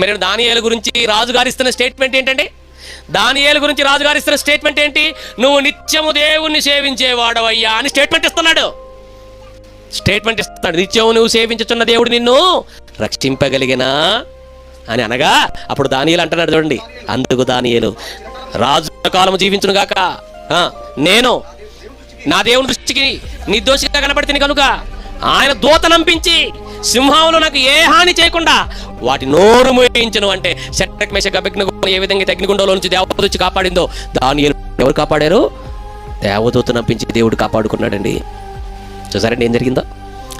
మరి దానియేలు గురించి రాజుగారు ఇస్తున్న స్టేట్మెంట్ ఏంటండి? దానియేలు గురించి రాజుగారు ఇస్తున్న స్టేట్మెంట్ ఏంటి? నువ్వు నిత్యము దేవుణ్ణి సేవించేవాడవయ్యా అని స్టేట్మెంట్ ఇస్తున్నాడు. నిత్యము నువ్వు సేవించుచున్న దేవుడు నిన్ను రక్షింపగలిగినా అని అనగా, అప్పుడు దానియేలు అంటున్నాడు చూడండి, అందుకు దానియేలు రాజు కాలము జీవించును గాక, నేను నా దేవుని దృష్టికి నిర్దోషిగా కనబడితే కనుక ఆయన దూతనంపించి సింహంలో నాకు ఏ హాని చేయకుండా వాటి నోరు మూయించను. అంటే షడ్రక్ మేషక్ అబేద్నెగోను ఏ విధంగా అగ్నిగుండంలో నుంచి దేవదూత వచ్చి కాపాడిందో, దానియేలు ఎవరు కాపాడారు? దేవదూత నంపించి దేవుడు కాపాడుకున్నాడండి. చూసారండి ఏం జరిగిందో?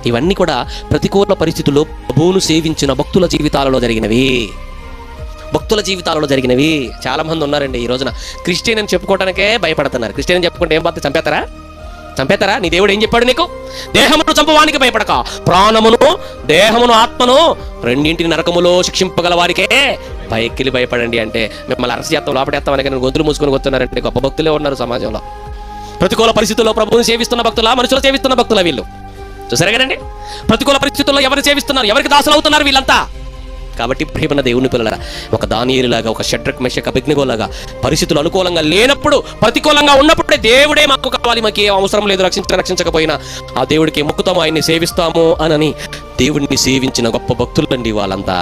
ఇవన్నీ కూడా ప్రతికూల పరిస్థితుల్లో ప్రభువును సేవించిన భక్తుల జీవితాలలో జరిగినవి. చాలా మంది ఉన్నారండి ఈ రోజున క్రిస్టియన్ అని చెప్పుకోవడానికే భయపడుతున్నారు. క్రిస్టియన్ అని చెప్పుకుంటే ఏం పోతే చంపేతారా? నీ దేవుడు ఏం చెప్పాడు నీకు? దేహమును చంపవానికి భయపడక, ప్రాణమును దేహమును ఆత్మను రెండింటిని నరకములో శిక్షింపగల వారికే పైకిలి భయపడండి. అంటే మిమ్మల్ని అరెస్ట్ చేస్తాం, లోపడేస్తామని కానీ గొంతులు మూసుకొని వస్తున్నారంటే గొప్ప భక్తులే ఉన్నారు సమాజంలో. ప్రతికూల పరిస్థితుల్లో ప్రభువుని సేవిస్తున్న భక్తుల, మనుషులు సేవిస్తున్న భక్తుల వీళ్ళు. చూసారా కదండి? ప్రతికూల పరిస్థితుల్లో ఎవరు సేవిస్తున్నారు, ఎవరికి దాసులు అవుతున్నారు వీళ్ళంతా. కాబట్టి ప్రియమైన దేవుని పిల్లలారా, ఒక దానియేలులాగా, ఒక షడ్రక్ మేషక్ అబేద్నెగోలాగా పరిస్థితులు అనుకూలంగా లేనప్పుడు, ప్రతికూలంగా ఉన్నప్పుడే దేవుడే మాకు కావాలి, మాకు ఏ అవసరం లేదు, రక్షించకపోయినా ఆ దేవుడికి మొక్కుతాము, ఆయన్ని సేవిస్తాము అని దేవుడిని సేవించిన గొప్ప భక్తులండి వాళ్ళంతా.